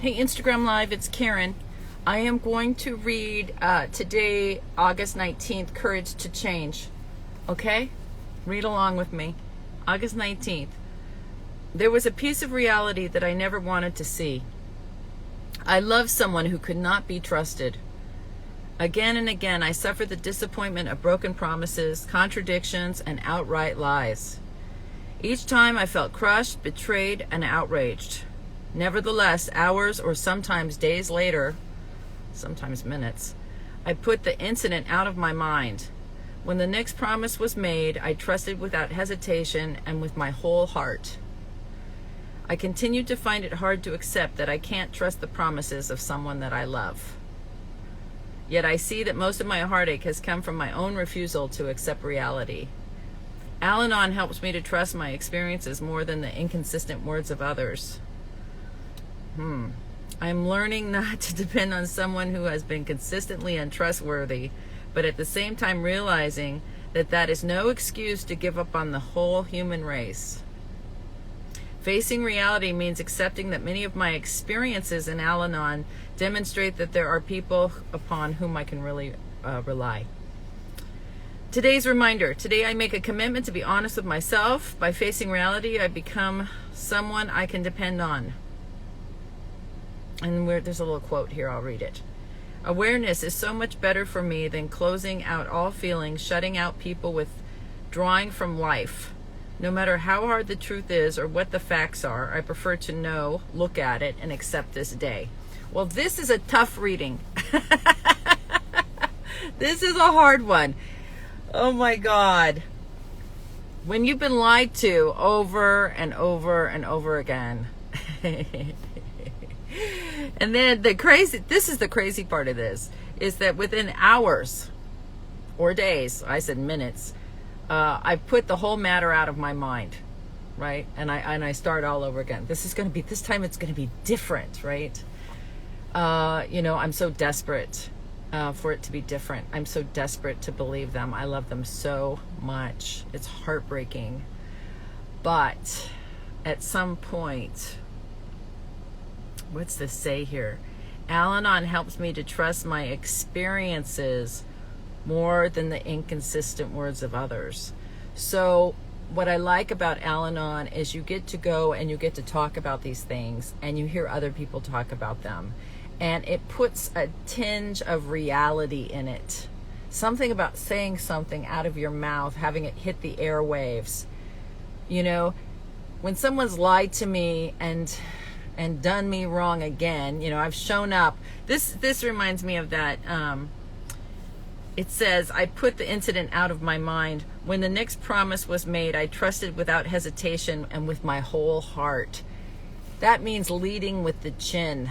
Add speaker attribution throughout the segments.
Speaker 1: Hey, Instagram Live, it's Karen. I am going to read today, August 19th, Courage to Change. Okay? Read along with me. August 19th. There was a piece of reality that I never wanted to see. I loved someone who could not be trusted. Again and again, I suffered the disappointment of broken promises, contradictions, and outright lies. Each time I felt crushed, betrayed, and outraged. Nevertheless, hours or sometimes days later, sometimes minutes, I put the incident out of my mind. When the next promise was made, I trusted without hesitation and with my whole heart. I continued to find it hard to accept that I can't trust the promises of someone that I love. Yet I see that most of my heartache has come from my own refusal to accept reality. Al-Anon helps me to trust my experiences more than the inconsistent words of others. I'm learning not to depend on someone who has been consistently untrustworthy, but at the same time realizing that that is no excuse to give up on the whole human race. Facing reality means accepting that many of my experiences in Al-Anon demonstrate that there are people upon whom I can really rely. Today's reminder. Today I make a commitment to be honest with myself. By facing reality, I become someone I can depend on. And there's a little quote here, I'll read it. Awareness is so much better for me than closing out all feelings, shutting out people, withdrawing from life. No matter how hard the truth is or what the facts are, I prefer to know, look at it, and accept this day. Well, this is a tough reading. This is a hard one. Oh my God. When you've been lied to over and over and over again. And then this is the crazy part of this, is that within hours or days, I said minutes, I put the whole matter out of my mind, right? And I start all over again. This time it's going to be different, right? I'm so desperate for it to be different. I'm so desperate to believe them. I love them so much. It's heartbreaking. But at some point, what's this say here? Al-Anon helps me to trust my experiences more than the inconsistent words of others. So what I like about Al-Anon is you get to go and you get to talk about these things and you hear other people talk about them. And it puts a tinge of reality in it. Something about saying something out of your mouth, having it hit the airwaves. When someone's lied to me and done me wrong again, I've shown up. This reminds me of that. It says, I put the incident out of my mind. When the next promise was made, I trusted without hesitation and with my whole heart. That means leading with the chin.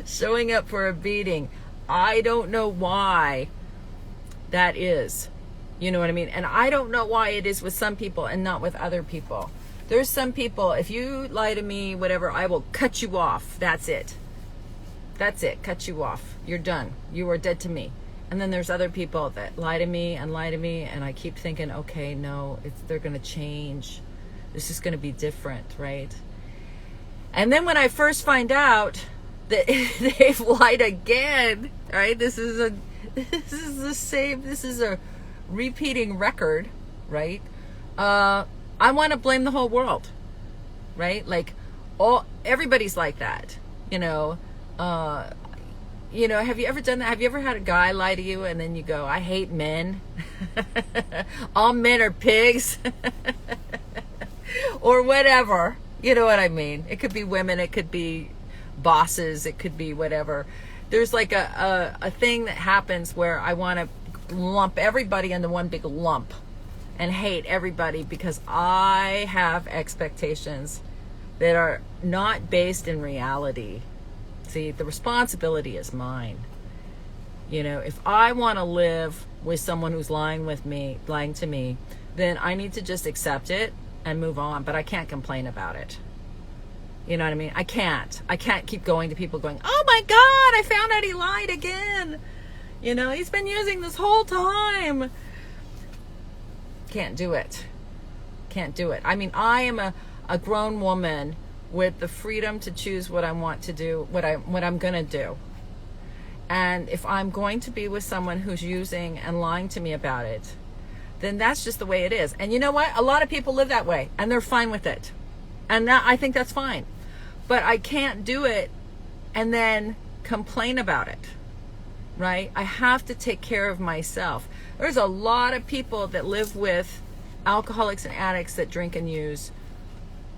Speaker 1: Showing up for a beating. I don't know why that is. You know what I mean? And I don't know why it is with some people and not with other people. There's some people, if you lie to me, whatever, I will cut you off. That's it. That's it. Cut you off. You're done. You are dead to me. And then there's other people that lie to me, and I keep thinking, okay, no, they're going to change. This is going to be different, right? And then when I first find out that they've lied again, right? This is a repeating record, right? I want to blame the whole world, right? Like everybody's like that, have you ever done that? Have you ever had a guy lie to you and then you go, I hate men. All men are pigs. Or whatever. You know what I mean? It could be women. It could be bosses. It could be whatever. There's like a thing that happens where I want to lump everybody into one big lump and hate everybody because I have expectations that are not based in reality. See, the responsibility is mine. If I want to live with someone who's lying to me, then I need to just accept it and move on, but I can't complain about it. You know what I mean? I can't keep going to people going, oh my God, I found out he lied again. He's been using this whole time. Can't do it. I mean, I am a grown woman with the freedom to choose what I want to do, what I'm going to do. And if I'm going to be with someone who's using and lying to me about it, then that's just the way it is. And you know what? A lot of people live that way and they're fine with it. And that, I think that's fine. But I can't do it and then complain about it, right? I have to take care of myself. There's a lot of people that live with alcoholics and addicts that drink and use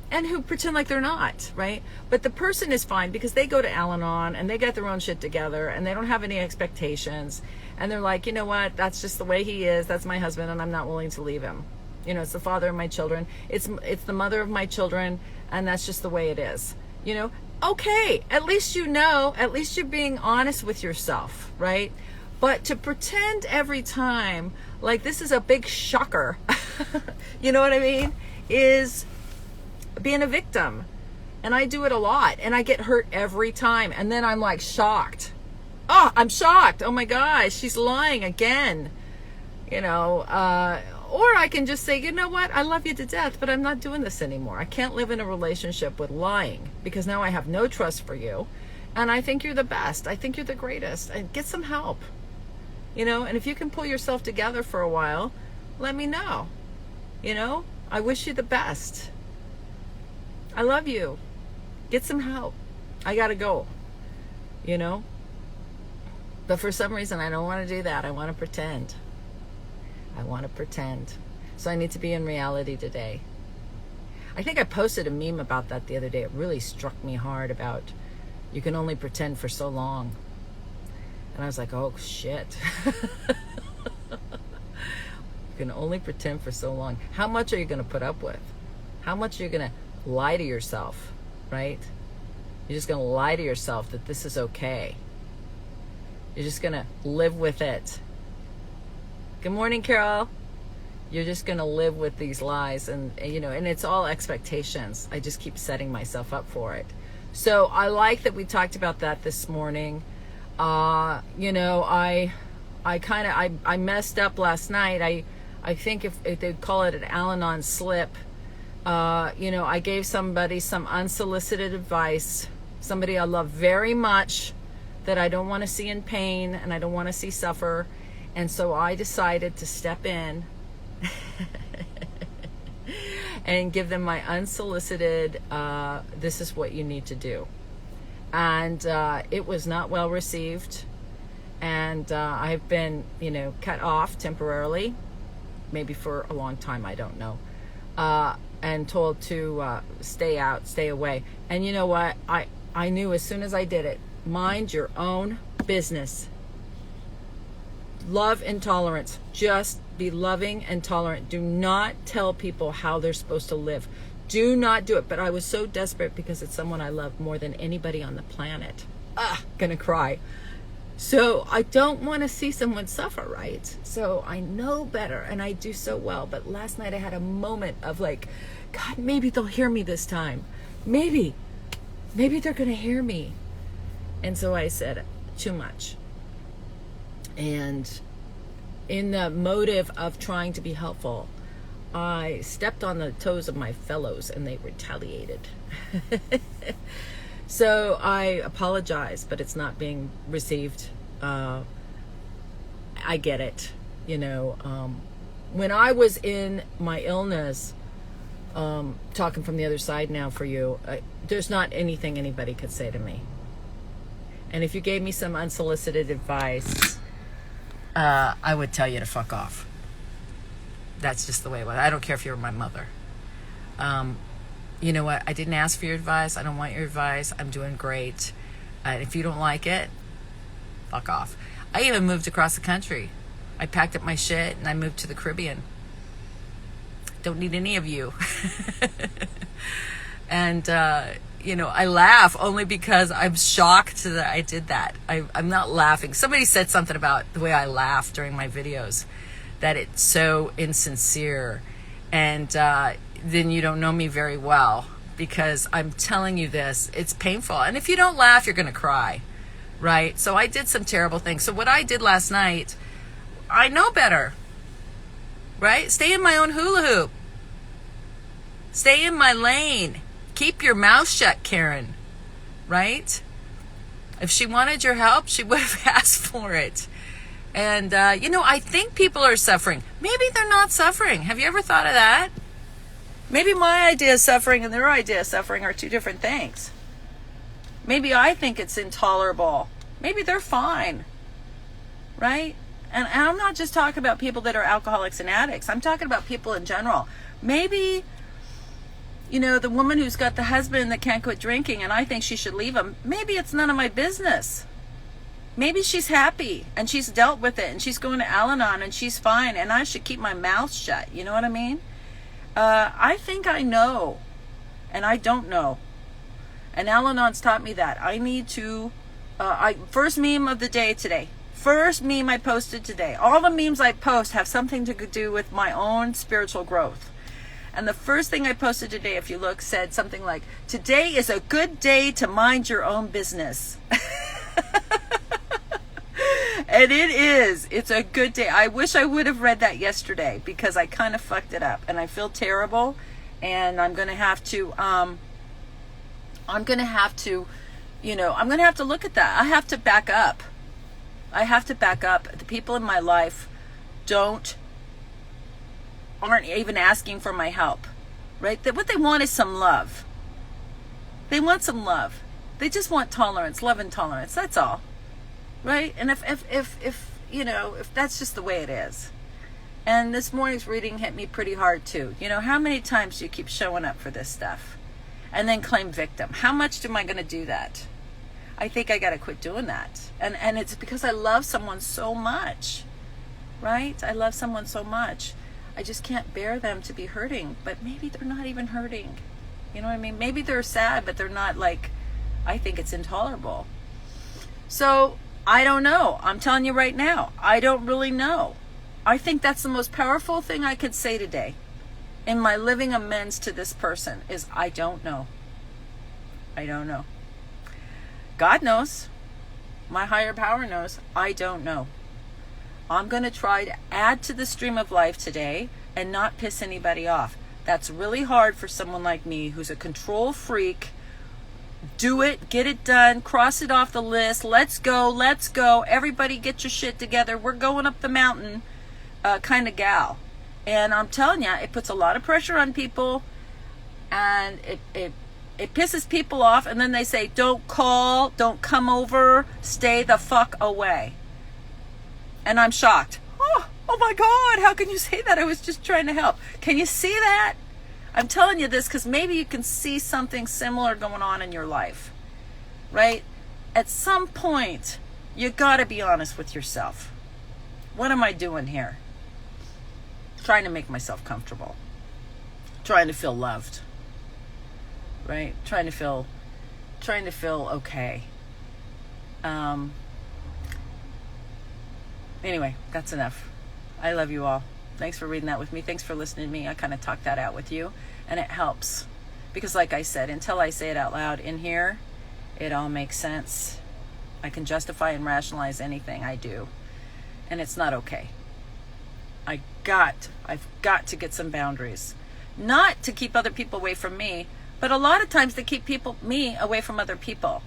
Speaker 1: and who pretend like they're not, right? But the person is fine because they go to Al-Anon and they get their own shit together and they don't have any expectations. And they're like, you know what? That's just the way he is. That's my husband and I'm not willing to leave him. You know, it's the father of my children. It's the mother of my children and that's just the way it is. You know, okay, at least you know, at least you're being honest with yourself, right? But to pretend every time like this is a big shocker, you know what I mean, is being a victim. And I do it a lot and I get hurt every time. And then I'm like shocked. Oh, I'm shocked. Oh my gosh, she's lying again. You know, or I can just say, you know what? I love you to death, but I'm not doing this anymore. I can't live in a relationship with lying because now I have no trust for you. And I think you're the best. I think you're the greatest. And get some help. You know, and if you can pull yourself together for a while, let me know. You know, I wish you the best. I love you. Get some help. I gotta go. You know? But for some reason, I don't want to do that. I want to pretend. I want to pretend. So I need to be in reality today. I think I posted a meme about that the other day. It really struck me hard about you can only pretend for so long. And I was like, oh, shit. You can only pretend for so long. How much are you going to put up with? How much are you going to lie to yourself, right? You're just going to lie to yourself that this is okay. You're just going to live with it. Good morning, Carol. You're just going to live with these lies and, you know, and it's all expectations. I just keep setting myself up for it. So I like that we talked about that this morning. You know, I messed up last night. I think if they'd call it an Al-Anon slip, you know, I gave somebody some unsolicited advice, somebody I love very much that I don't want to see in pain and I don't want to see suffer. And so I decided to step in and give them my unsolicited, this is what you need to do. And it was not well received. And I've been, you know, cut off temporarily, maybe for a long time, I don't know, and told to stay out, stay away. And you know what? I knew as soon as I did it, mind your own business. Love and tolerance. Just be loving and tolerant. Do not tell people how they're supposed to live. Do not do it. But I was so desperate because it's someone I love more than anybody on the planet. Gonna cry. So I don't want to see someone suffer, right? So I know better and I do so well. But last night I had a moment of like, God, maybe they'll hear me this time. Maybe they're gonna hear me. And so I said, too much. And in the motive of trying to be helpful, I stepped on the toes of my fellows and they retaliated. So I apologize, but it's not being received. I get it. You know, when I was in my illness, talking from the other side now for you, there's not anything anybody could say to me. And if you gave me some unsolicited advice, I would tell you to fuck off. That's just the way it was. I don't care if you were my mother. You know what? I didn't ask for your advice. I don't want your advice. I'm doing great. If you don't like it, fuck off. I even moved across the country. I packed up my shit and I moved to the Caribbean. Don't need any of you. And, you know, I laugh only because I'm shocked that I did that. I'm not laughing. Somebody said something about the way I laugh during my videos, that it's so insincere. And then you don't know me very well, because I'm telling you this, it's painful. And if you don't laugh, you're going to cry, right? So I did some terrible things. So what I did last night, I know better, right? Stay in my own hula hoop. Stay in my lane. keep your mouth shut, Karen, right? If she wanted your help, she would have asked for it. And, I think people are suffering. Maybe they're not suffering. Have you ever thought of that? Maybe my idea of suffering and their idea of suffering are two different things. Maybe I think it's intolerable. Maybe they're fine, right? And I'm not just talking about people that are alcoholics and addicts. I'm talking about people in general. Maybe, the woman who's got the husband that can't quit drinking and I think she should leave him, maybe it's none of my business. Maybe she's happy and she's dealt with it and she's going to Al-Anon and she's fine and I should keep my mouth shut. You know what I mean? I think I know and I don't know. And Al-Anon's taught me that. I need to, first meme of the day today. First meme I posted today. All the memes I post have something to do with my own spiritual growth. And the first thing I posted today, if you look, said something like, today is a good day to mind your own business. And it is. It's a good day. I wish I would have read that yesterday because I kind of fucked it up and I feel terrible. And I'm going to have to, I'm going to have to look at that. I have to back up. The people in my life aren't even asking for my help, right? What they want is some love. They want some love. They just want tolerance, love and tolerance. That's all, right? And if that's just the way it is. And this morning's reading hit me pretty hard too. How many times do you keep showing up for this stuff and then claim victim? How much am I going to do that? I think I got to quit doing that. And it's because I love someone so much, right? I love someone so much. I just can't bear them to be hurting, but maybe they're not even hurting. You know what I mean? Maybe they're sad, but they're not I think it's intolerable. So I don't know. I'm telling you right now, I don't really know. I think that's the most powerful thing I could say today in my living amends to this person is I don't know. I don't know. God knows. My higher power knows. I don't know. I'm going to try to add to the stream of life today and not piss anybody off. That's really hard for someone like me who's a control freak. Do it, get it done, cross it off the list. Let's go. Everybody get your shit together. We're going up the mountain kind of gal. And I'm telling you, it puts a lot of pressure on people and it pisses people off. And then they say, don't call, don't come over, stay the fuck away. And I'm shocked. Oh my God, how can you say that? I was just trying to help. Can you see that? I'm telling you this because maybe you can see something similar going on in your life, right? At some point, you got to be honest with yourself. What am I doing here? Trying to make myself comfortable. Trying to feel loved, right? Trying to feel okay. Anyway, that's enough. I love you all. Thanks for reading that with me. Thanks for listening to me. I kind of talked that out with you, and it helps. Because like I said, until I say it out loud in here, it all makes sense. I can justify and rationalize anything I do, and it's not okay. I've got to get some boundaries. Not to keep other people away from me, but a lot of times to keep me away from other people.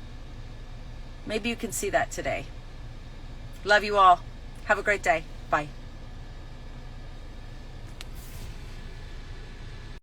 Speaker 1: Maybe you can see that today. Love you all. Have a great day. Bye.